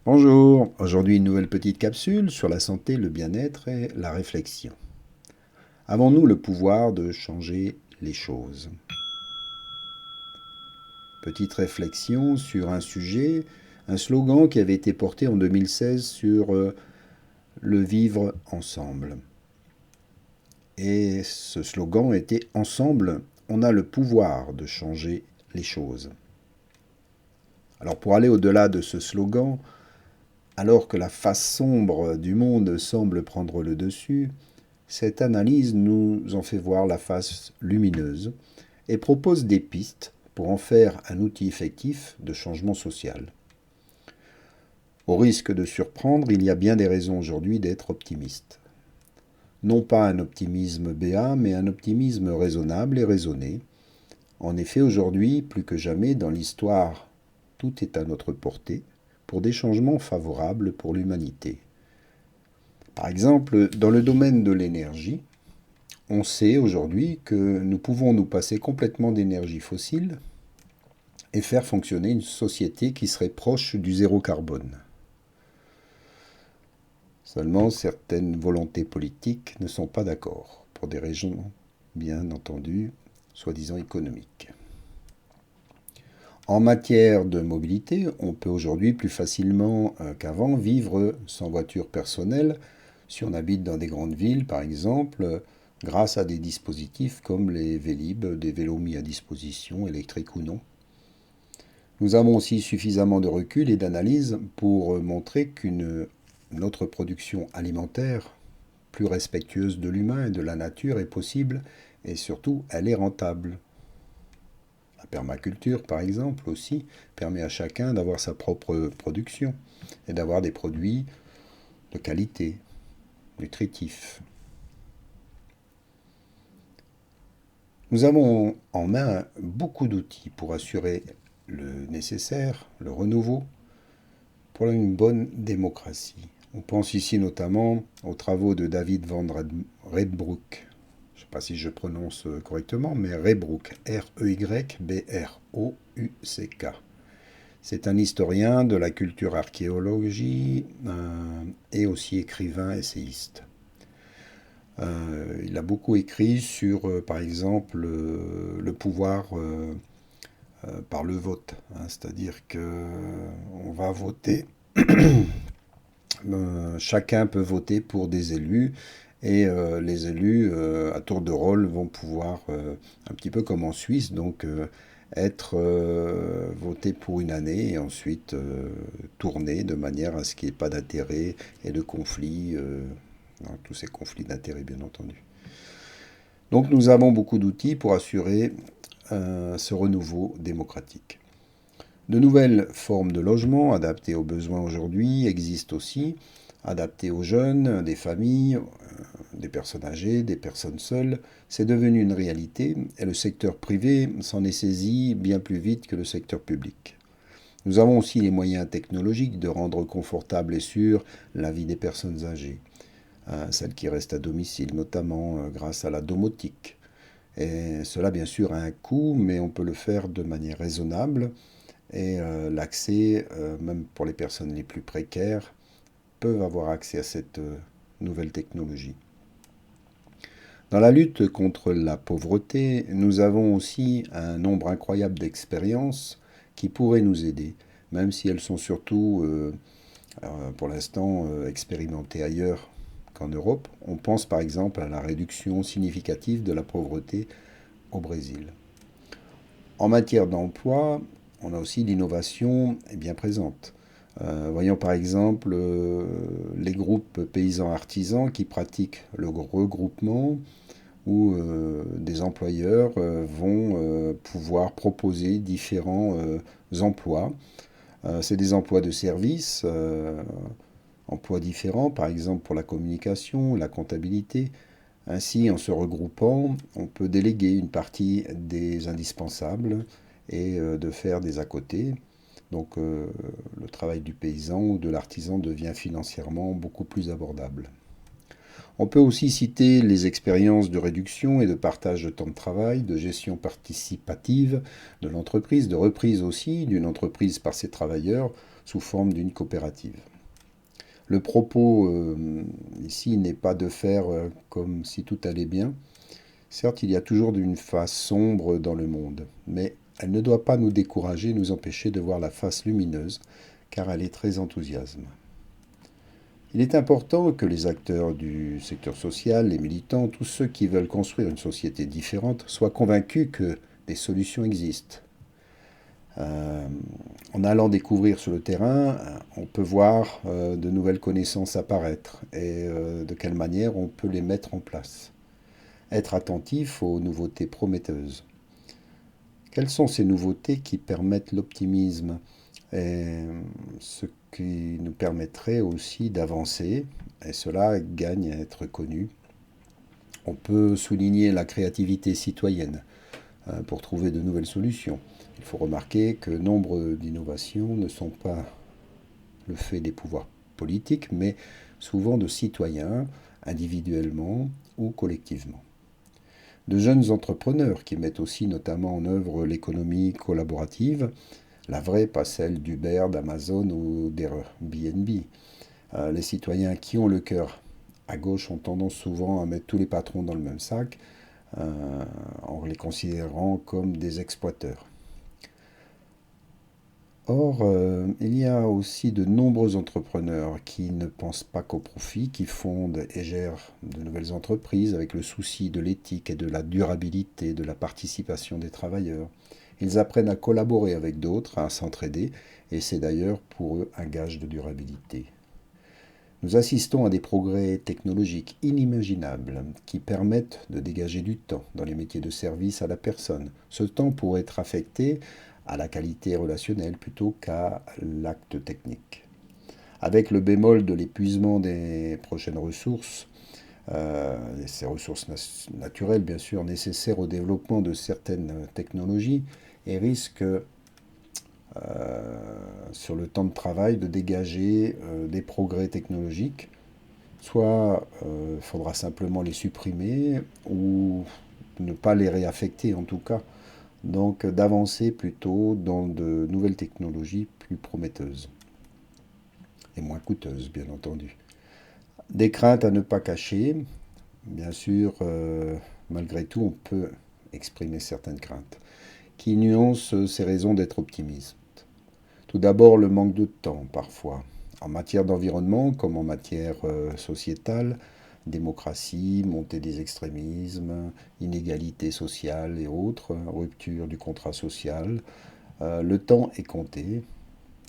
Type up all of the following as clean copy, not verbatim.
Bonjour, aujourd'hui une nouvelle petite capsule sur la santé, le bien-être et la réflexion. Avons-nous le pouvoir de changer les choses? Petite réflexion sur un sujet, un slogan qui avait été porté en 2016 sur le vivre ensemble. Et ce slogan était Ensemble, on a le pouvoir de changer les choses. Alors pour aller au-delà de ce slogan, alors que la face sombre du monde semble prendre le dessus, cette analyse nous en fait voir la face lumineuse et propose des pistes pour en faire un outil effectif de changement social. Au risque de surprendre, il y a bien des raisons aujourd'hui d'être optimiste. Non pas un optimisme béat, mais un optimisme raisonnable et raisonné. En effet, aujourd'hui, plus que jamais dans l'histoire, tout est à notre portée pour des changements favorables pour l'humanité. Par exemple, dans le domaine de l'énergie, on sait aujourd'hui que nous pouvons nous passer complètement d'énergie fossile et faire fonctionner une société qui serait proche du zéro carbone. Seulement, certaines volontés politiques ne sont pas d'accord, pour des raisons, bien entendu, soi-disant économiques. En matière de mobilité, on peut aujourd'hui plus facilement qu'avant vivre sans voiture personnelle si on habite dans des grandes villes, par exemple, grâce à des dispositifs comme les Vélib, des vélos mis à disposition, électriques ou non. Nous avons aussi suffisamment de recul et d'analyse pour montrer qu'une autre production alimentaire, plus respectueuse de l'humain et de la nature, est possible et surtout elle est rentable. La permaculture, par exemple, aussi permet à chacun d'avoir sa propre production et d'avoir des produits de qualité, nutritifs. Nous avons en main beaucoup d'outils pour assurer le nécessaire, le renouveau, pour une bonne démocratie. On pense ici notamment aux travaux de David van Redbroek. Je ne sais pas si je prononce correctement, mais Redbroek, R-E-Y-B-R-O-U-C-K. C'est un historien de la culture archéologie et aussi écrivain essayiste. Il a beaucoup écrit sur, par exemple, le pouvoir par le vote, hein, c'est-à-dire qu'on va voter, chacun peut voter pour des élus et les élus à tour de rôle vont pouvoir, un petit peu comme en Suisse, donc être votés pour une année et ensuite tourner de manière à ce qu'il n'y ait pas d'intérêt et de conflits, tous ces conflits d'intérêts bien entendu. Donc nous avons beaucoup d'outils pour assurer ce renouveau démocratique. De nouvelles formes de logement adaptées aux besoins aujourd'hui existent aussi, adaptées aux jeunes, des familles, des personnes âgées, des personnes seules. C'est devenu une réalité et le secteur privé s'en est saisi bien plus vite que le secteur public. Nous avons aussi les moyens technologiques de rendre confortable et sûr la vie des personnes âgées, celles qui restent à domicile, notamment grâce à la domotique. Et cela, bien sûr, a un coût, mais on peut le faire de manière raisonnable. Et l'accès, même pour les personnes les plus précaires, peuvent avoir accès à cette nouvelle technologie. Dans la lutte contre la pauvreté, nous avons aussi un nombre incroyable d'expériences qui pourraient nous aider, même si elles sont surtout, pour l'instant, expérimentées ailleurs qu'en Europe. On pense par exemple à la réduction significative de la pauvreté au Brésil. En matière d'emploi, on a aussi l'innovation est bien présente. Voyons par exemple les groupes paysans artisans qui pratiquent le regroupement où des employeurs vont pouvoir proposer différents emplois. C'est des emplois de service, emplois différents, par exemple pour la communication, la comptabilité. Ainsi, en se regroupant, on peut déléguer une partie des indispensables et de faire des à côté. Donc le travail du paysan ou de l'artisan devient financièrement beaucoup plus abordable. On peut aussi citer les expériences de réduction et de partage de temps de travail, de gestion participative de l'entreprise, de reprise aussi d'une entreprise par ses travailleurs, sous forme d'une coopérative. Le propos ici n'est pas de faire comme si tout allait bien. Certes, il y a toujours une face sombre dans le monde, mais elle ne doit pas nous décourager, nous empêcher de voir la face lumineuse, car elle est très enthousiasme. Il est important que les acteurs du secteur social, les militants, tous ceux qui veulent construire une société différente, soient convaincus que des solutions existent. Euh, En allant découvrir sur le terrain, on peut voir de nouvelles connaissances apparaître et de quelle manière on peut les mettre en place. Être attentif aux nouveautés prometteuses. Quelles sont ces nouveautés qui permettent l'optimisme et ce qui nous permettrait aussi d'avancer, et cela gagne à être connu. On peut souligner la créativité citoyenne pour trouver de nouvelles solutions. Il faut remarquer que nombre d'innovations ne sont pas le fait des pouvoirs politiques, mais souvent de citoyens, individuellement ou collectivement. De jeunes entrepreneurs qui mettent aussi notamment en œuvre l'économie collaborative, la vraie, pas celle d'Uber, d'Amazon ou d'Airbnb. Les citoyens qui ont le cœur à gauche ont tendance souvent à mettre tous les patrons dans le même sac, en les considérant comme des exploiteurs. Or, il y a aussi de nombreux entrepreneurs qui ne pensent pas qu'au profit, qui fondent et gèrent de nouvelles entreprises avec le souci de l'éthique et de la durabilité, de la participation des travailleurs. Ils apprennent à collaborer avec d'autres, à s'entraider, et c'est d'ailleurs pour eux un gage de durabilité. Nous assistons à des progrès technologiques inimaginables qui permettent de dégager du temps dans les métiers de service à la personne. Ce temps pourrait être affecté à la qualité relationnelle plutôt qu'à l'acte technique. Avec le bémol de l'épuisement des prochaines ressources, ces ressources naturelles bien sûr nécessaires au développement de certaines technologies, et risque sur le temps de travail de dégager des progrès technologiques. Soit il faudra simplement les supprimer ou ne pas les réaffecter en tout cas. Donc d'avancer plutôt dans de nouvelles technologies plus prometteuses et moins coûteuses, bien entendu. Des craintes à ne pas cacher. Bien sûr, malgré tout, on peut exprimer certaines craintes qui nuancent ces raisons d'être optimiste. Tout d'abord, le manque de temps, parfois. En matière d'environnement, comme en matière sociétale, démocratie, montée des extrémismes, inégalité sociale et autres, rupture du contrat social. Le temps est compté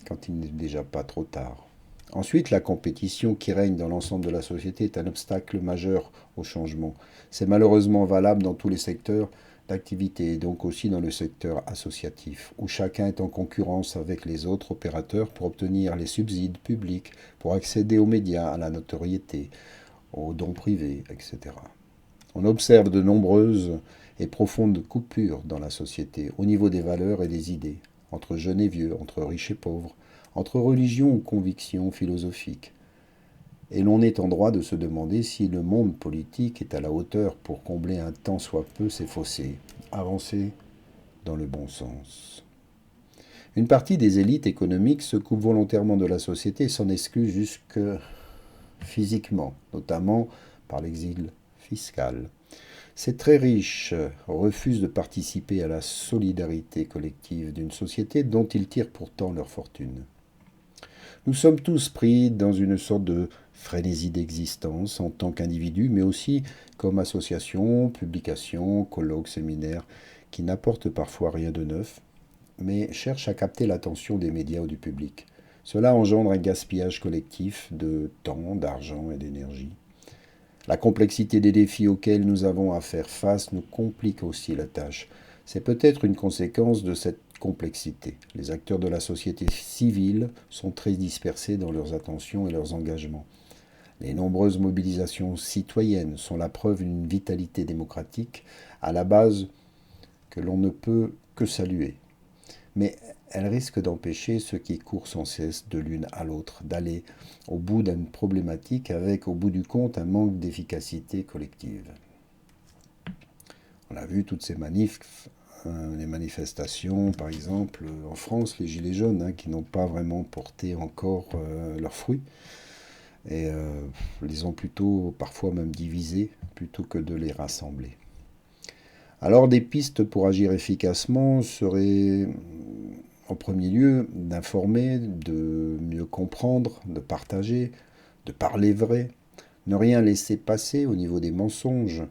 quand il n'est déjà pas trop tard. Ensuite, la compétition qui règne dans l'ensemble de la société est un obstacle majeur au changement. C'est malheureusement valable dans tous les secteurs d'activité et donc aussi dans le secteur associatif, où chacun est en concurrence avec les autres opérateurs pour obtenir les subsides publics, pour accéder aux médias, à la notoriété, aux dons privés, etc. On observe de nombreuses et profondes coupures dans la société, au niveau des valeurs et des idées, entre jeunes et vieux, entre riches et pauvres, entre religions ou convictions philosophiques. Et l'on est en droit de se demander si le monde politique est à la hauteur pour combler un tant soit peu ces fossés, avancer dans le bon sens. Une partie des élites économiques se coupe volontairement de la société et s'en exclut jusque physiquement, notamment par l'exil fiscal. Ces très riches refusent de participer à la solidarité collective d'une société dont ils tirent pourtant leur fortune. Nous sommes tous pris dans une sorte de frénésie d'existence en tant qu'individus, mais aussi comme associations, publications, colloques, séminaires, qui n'apportent parfois rien de neuf, mais cherchent à capter l'attention des médias ou du public. Cela engendre un gaspillage collectif de temps, d'argent et d'énergie. La complexité des défis auxquels nous avons à faire face nous complique aussi la tâche. C'est peut-être une conséquence de cette complexité. Les acteurs de la société civile sont très dispersés dans leurs attentions et leurs engagements. Les nombreuses mobilisations citoyennes sont la preuve d'une vitalité démocratique à la base que l'on ne peut que saluer. Mais elles risquent d'empêcher ceux qui courent sans cesse de l'une à l'autre d'aller au bout d'une problématique avec, au bout du compte, un manque d'efficacité collective. On a vu toutes ces manifs les manifestations, par exemple, en France, les Gilets jaunes, hein, qui n'ont pas vraiment porté encore leurs fruits, et les ont plutôt, parfois même divisés, plutôt que de les rassembler. Alors des pistes pour agir efficacement seraient en premier lieu d'informer, de mieux comprendre, de partager, de parler vrai, ne rien laisser passer au niveau des mensonges,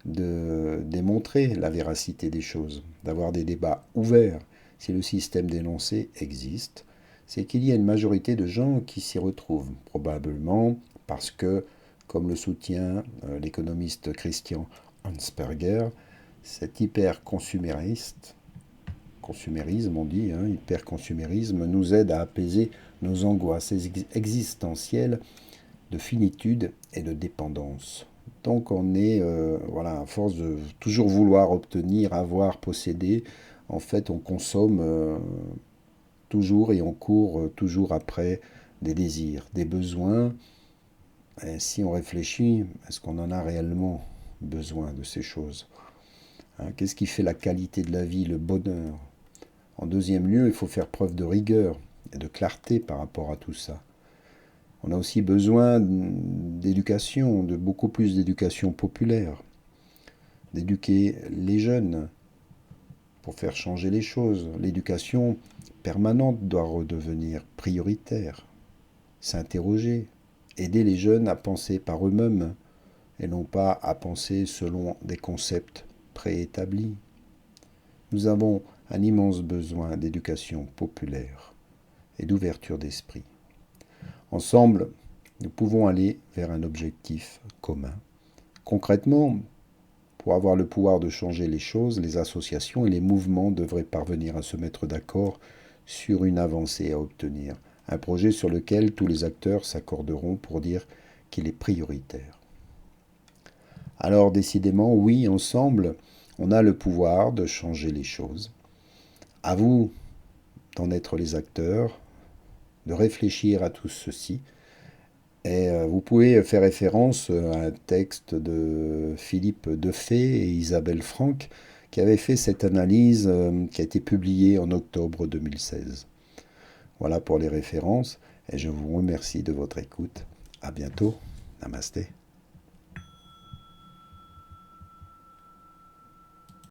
de démontrer la véracité des choses, d'avoir des débats ouverts. Si le système dénoncé existe, c'est qu'il y a une majorité de gens qui s'y retrouvent, probablement parce que, comme le soutient l'économiste Christian Hansperger, cet consumérisme on dit, hein, hyper-consumérisme, nous aide à apaiser nos angoisses existentielles de finitude et de dépendance. Donc on est, voilà, à force de toujours vouloir obtenir, avoir, posséder, en fait on consomme toujours et on court toujours après des désirs, des besoins. Et si on réfléchit, est-ce qu'on en a réellement besoin de ces choses, hein? Qu'est-ce qui fait la qualité de la vie, le bonheur? En deuxième lieu, il faut faire preuve de rigueur et de clarté par rapport à tout ça. On a aussi besoin d'éducation, de beaucoup plus d'éducation populaire, d'éduquer les jeunes pour faire changer les choses. L'éducation permanente doit redevenir prioritaire, s'interroger, aider les jeunes à penser par eux-mêmes et non pas à penser selon des concepts préétablis. Nous avons un immense besoin d'éducation populaire et d'ouverture d'esprit. Ensemble, nous pouvons aller vers un objectif commun. Concrètement, pour avoir le pouvoir de changer les choses, les associations et les mouvements devraient parvenir à se mettre d'accord sur une avancée à obtenir, un projet sur lequel tous les acteurs s'accorderont pour dire qu'il est prioritaire. Alors décidément, oui, ensemble, on a le pouvoir de changer les choses. À vous d'en être les acteurs, de réfléchir à tout ceci. Et vous pouvez faire référence à un texte de Philippe Defay et Isabelle Franck qui avait fait cette analyse qui a été publiée en octobre 2016. Voilà pour les références et je vous remercie de votre écoute. À bientôt. Namasté.